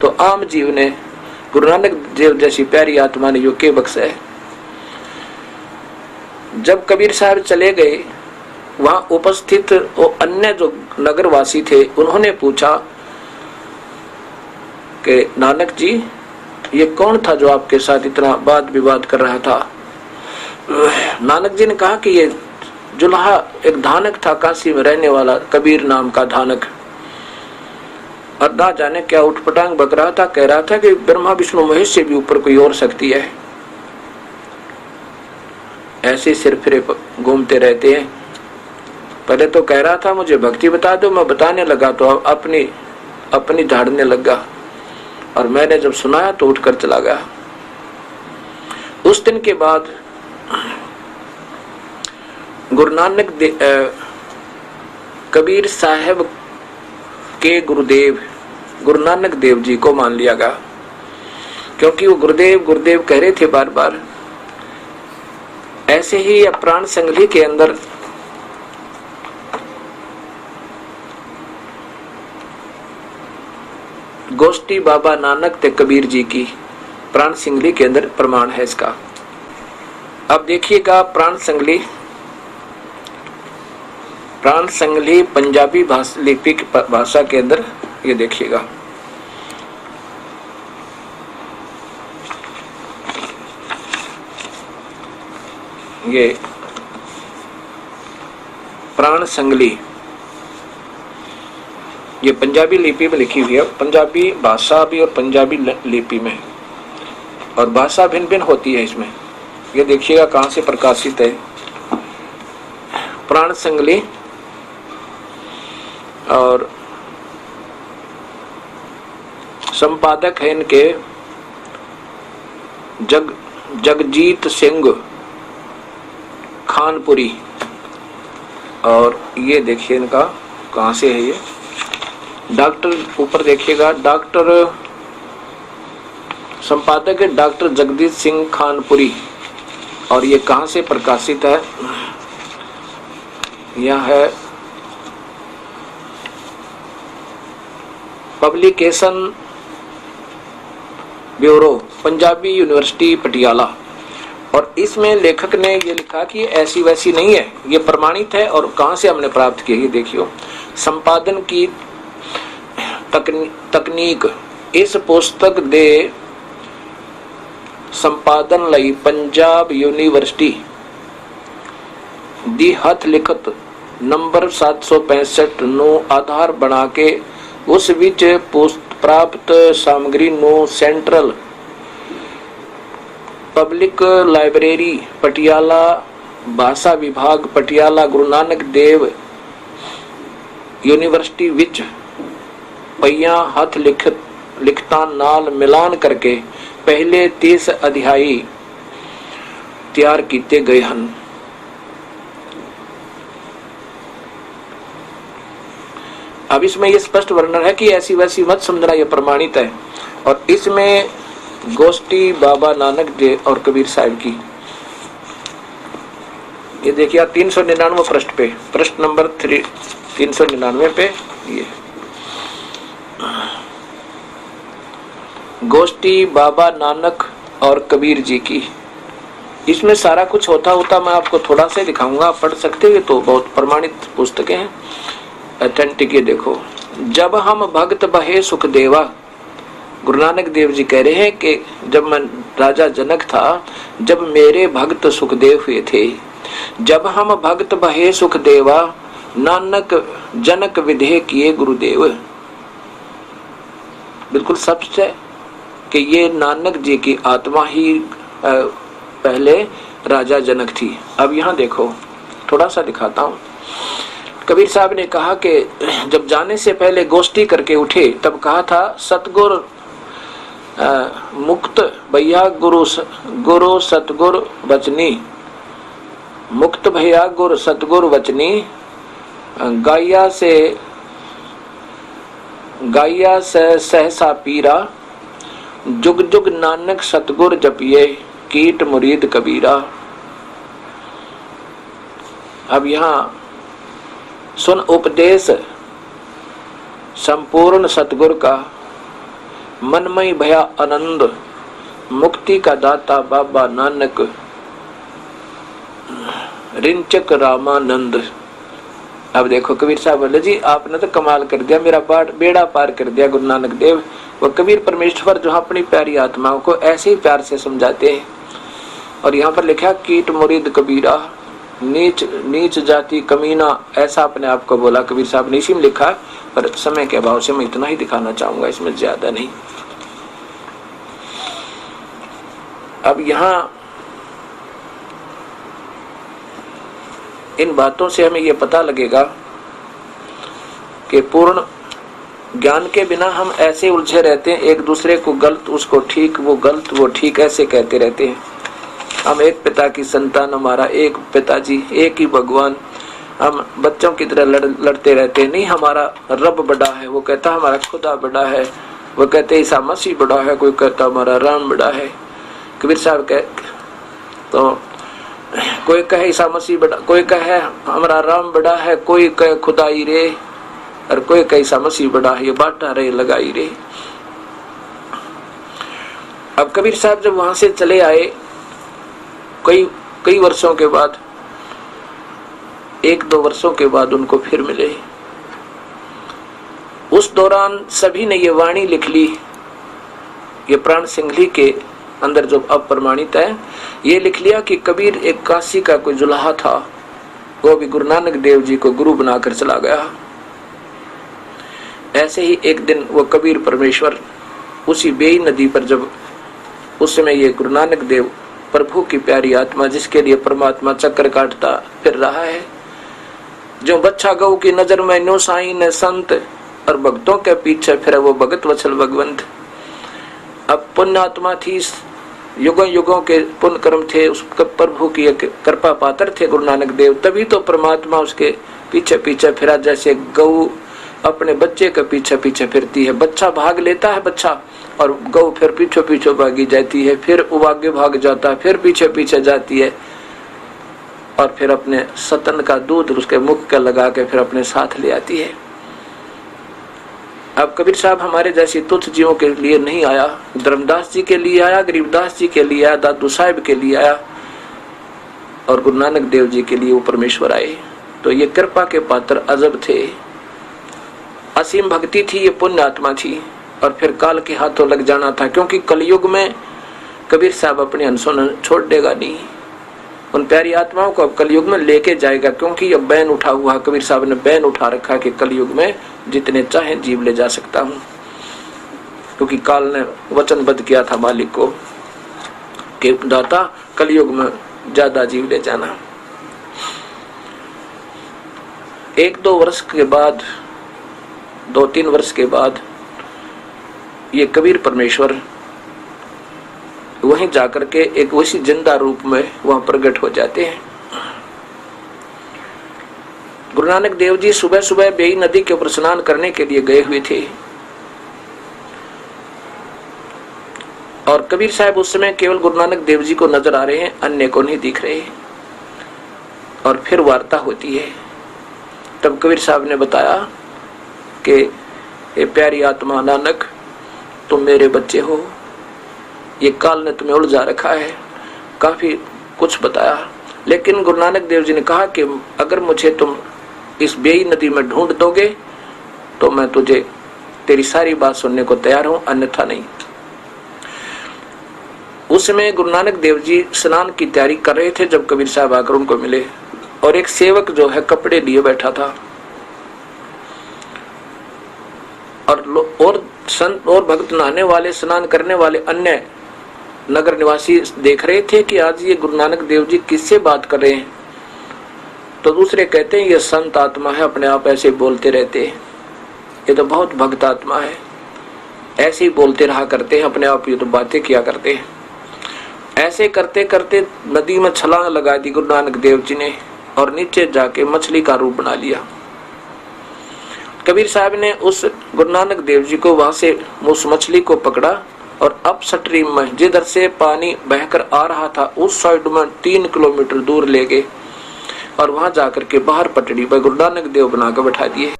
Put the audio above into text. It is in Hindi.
तो आम जीव ने गुरु नानक देव जैसी प्यारी आत्मा ने यो के बख्शा है। जब कबीर साहब चले गए, वहां उपस्थित वो अन्य जो नगरवासी थे उन्होंने पूछा कि नानक जी ये कौन था जो आपके साथ इतना वाद विवाद कर रहा था? नानक जी ने कहा कि ये जुल्हा एक धानक था, काशी में रहने वाला कबीर नाम का धानक, और ना जाने क्या उठपटांग बक रहा था, कह रहा था कि ब्रह्मा विष्णु महेश से भी ऊपर कोई और शक्ति है। ऐसे सिर फिरे घूमते रहते हैं। पहले तो कह रहा था मुझे भक्ति बता दो, मैं बताने लगा तो अपनी झाड़ने लगा, और मैंने जब सुनाया तो उठकर चला गया। उस दिन के बाद गुरु नानक कबीर साहब के गुरुदेव गुरु नानक देव जी को मान लिया गया, क्योंकि वो गुरुदेव गुरुदेव कह रहे थे बार बार। ऐसे ही प्राण संगली के अंदर गोष्ठी बाबा नानक ते कबीर जी की प्राण संगली के अंदर प्रमाण है इसका। अब देखिएगा प्राण संगली पंजाबी लिपिक भाषा के अंदर ये देखिएगा। ये प्राण संगली ये पंजाबी लिपि में लिखी हुई है, पंजाबी भाषा भी और पंजाबी लिपि में, और भाषा भिन्न भिन्न होती है इसमें। ये देखिएगा कहां से प्रकाशित है। प्राण संगली और संपादक है इनके जगजीत सिंह खानपुरी, और ये देखिए इनका कहां से है। ये डॉक्टर ऊपर देखिएगा, डॉक्टर संपादक है डॉक्टर जगदीश सिंह खानपुरी, और ये कहां से प्रकाशित है? यह है publication bureau, Punjabi university Patiala. और इसमें लेखक ने ये लिखा कि ऐसी वैसी नहीं है, ये प्रमाणित है। और कहां से हमने प्राप्त किया ये देखियो। संपादन की तकनीक, इस पुस्तक दे संपादन लई पंजाब यूनिवर्सिटी दी हथ लिखत नंबर 765 नो आधार बना के उस विच प्राप्त सामग्री नो सेंट्रल पब्लिक लाइब्रेरी पटियाला, भाषा विभाग पटियाला, गुरु नानक देव यूनिवर्सिटी विच पईया हथ लिखता नाल मिलान करके पहले 30 अध्याय तैयार किए गए हैं। अब इसमें यह स्पष्ट वर्णन है कि ऐसी वैसी मत समझना, यह प्रमाणित है। और इसमें गोष्ठी बाबा नानक देव और कबीर साहब की, ये देखिए 399 पृष्ठ पे, पृष्ठ नंबर 399 पे ये गोष्ठी बाबा नानक और कबीर जी की। इसमें सारा कुछ होता मैं आपको थोड़ा सा दिखाऊंगा, पढ़ सकते हैं, तो बहुत प्रमाणित पुस्तकें हैं, अथेंटिक। ये देखो, जब हम भक्त बहे सुख देवा, गुरु नानक देव जी कह रहे हैं कि जब मैं राजा जनक था, जब मेरे भक्त सुखदेव हुए थे, जब हम भक्त बहे सुख देवा, नानक जनक विधेय किए गुरुदेव। बिल्कुल सच है कि ये नानक जी की आत्मा ही पहले राजा जनक थी। अब यहाँ देखो, थोड़ा सा दिखाता हूँ। कबीर साहब ने कहा कि जब जाने से पहले गोष्ठी करके उठे, तब कहा था सतगुर मुक्त भैया गुरु सतगुर वचनी, मुक्त भैया गुरु सतगुर वचनी, गाया से सहसा पीरा, जुग जुग नानक सतगुर जपिए, कीट मुरीद कबीरा। अब यहाँ सुन उपदेश संपूर्ण सतगुर का, मनमय भया आनंद, मुक्ति का दाता बाबा नानक, रिंचक रामानंद। अब देखो कबीर साहब बोले जी आपने तो कमाल कर दिया, मेरा बेड़ा पार कर दिया गुरु नानक देव। वो कबीर परमेश्वर जो अपनी प्यारी आत्माओं को ऐसे ही प्यार से समझाते हैं। और यहाँ पर लिखा कीट मुरीद कबीरा, नीच नीच जाति कमीना, ऐसा अपने आप को बोला कबीर साहब ने, इसी में लिखा। पर समय के अभाव से मैं इतना ही दिखाना चाहूंगा, इसमें ज्यादा नहीं। अब यहाँ इन बातों से हमें यह पता लगेगा कि पूर्ण ज्ञान के बिना हम ऐसे उलझे रहते हैं, एक दूसरे को गलत उसको ठीक, वो गलत वो ठीक, ऐसे कहते रहते हैं। हम एक पिता की संतान, हमारा एक पिताजी, एक ही भगवान, हम बच्चों की तरह लड़ते रहते हैं। नहीं, हमारा रब बड़ा है, वो कहता हमारा खुदा बड़ा है, वो कहते ईसा मसीह बड़ा है, कोई कहता हमारा राम बड़ा है। कबीर साहब कह तो कोई कहे ईसा मसीह बड़ा, कोई कहे हमारा राम बड़ा है, कोई कहे खुदाई रे, और कोई कहे ईसा मसीह बड़ा है, ये बाटा रे लगाई रे। अब कबीर साहब जब वहां से चले आए कई वर्षों के बाद, 1-2 वर्षों के बाद उनको फिर मिले। उस दौरान सभी ने ये वाणी लिख ली, ये प्राण सिंघली के अंदर जो अब प्रमाणित है, ये लिख लिया कि कबीर एक काशी का कोई जुलाहा था, वो भी गुरु नानक देव जी को गुरु बनाकर चला गया। ऐसे ही एक दिन वो कबीर परमेश्वर उसी बेई नदी पर, जब उस समय ये गुरु नानक देव प्रभु की प्यारी आत्मा, जिसके लिए परमात्मा चक्कर काटता फिर रहा है, जो बच्चा गौ की नजर में नो साई ने संत, और भक्तों के पीछे फिर वो भगत वत्सल भगवंत। अब पुण्य आत्मा थी, युगों युगों के पुण्य कर्म थे, उस प्रभु की कृपा पात्र थे गुरु नानक देव, तभी तो परमात्मा उसके पीछे पीछे फिरा, जैसे गौ अपने बच्चे के पीछे पीछे फिरती है। बच्चा भाग लेता है बच्चा, और गौ फिर पीछे पीछे भागी जाती है, फिर वो आगे भाग जाता है, फिर पीछे पीछे जाती है, और फिर अपने सतन का दूध उसके मुख का लगा के फिर अपने साथ ले आती है। अब कबीर साहब हमारे जैसे तुच्छ जीवों के लिए नहीं आया, धर्मदास जी के लिए आया, गरीबदास जी के लिए आया, दादू साहिब के लिए आया, और गुरु नानक देव जी के लिए वो परमेश्वर आए। तो ये कृपा के पात्र अजब थे, असीम भक्ति थी, ये पुण्य आत्मा थी, और फिर काल के हाथों लग जाना था, क्योंकि कलयुग में कबीर साहब अपने अंशों छोड़ देगा नहीं, उन प्यारी आत्माओं को अब कलयुग में लेके जाएगा, क्योंकि अब बैन उठा हुआ, कबीर साहब ने बैन उठा रखा कि कलयुग में जितने चाहे जीव ले जा सकता हूं, क्योंकि काल ने वचनबद्ध किया था मालिक को कि दाता कलयुग में ज्यादा जीव ले जाना। 1-2 वर्ष के बाद, 2-3 वर्ष के बाद ये कबीर परमेश्वर वहीं जाकर के एक वैसी जिंदा रूप में वहां प्रकट हो जाते हैं। गुरु नानक देव जी सुबह सुबह बेई नदी के ऊपर स्नान करने के लिए गए हुए थे, और कबीर साहब उस समय केवल गुरु नानक देव जी को नजर आ रहे हैं, अन्य को नहीं दिख रहे। और फिर वार्ता होती है, तब कबीर साहब ने बताया कि ये प्यारी आत्मा नानक, तुम मेरे बच्चे हो, ये काल ने तुम्हें उलझा रखा है, काफी कुछ बताया। लेकिन गुरु नानक देव जी ने कहा कि अगर मुझे तुम इस बेई नदी में ढूंढ दोगे तो मैं तुझे तेरी सारी बात सुनने को तैयार हूं, अन्यथा नहीं। उस समय गुरु नानक देव जी स्नान की तैयारी कर रहे थे जब कबीर साहब आकर उनको मिले, और एक सेवक जो है कपड़े लिए बैठा था, और संत और भक्त नहाने वाले, स्नान करने वाले अन्य नगर निवासी देख रहे थे कि आज ये गुरु नानक देव जी किससे बात कर रहे हैं। तो दूसरे कहते हैं ये संत आत्मा है, अपने आप ऐसे बोलते रहते हैं, ये तो बहुत भक्त आत्मा है, ऐसे ही बोलते रहा करते हैं अपने आप, ये तो बातें किया करते हैं। ऐसे करते करते नदी में छलांग लगा दी गुरु नानक देव जी ने, और नीचे जाके मछली का रूप बना लिया। कबीर साहब ने उस गुरु नानक देव जी को वहां से उस मछली को पकड़ा, और अप स्ट्रीम में जिधर से पानी बहकर आ रहा था उस साइड में 3 किलोमीटर दूर ले गए, और वहां जाकर के बाहर पटड़ी पर गुरु नानक देव बनाकर बैठा दिए।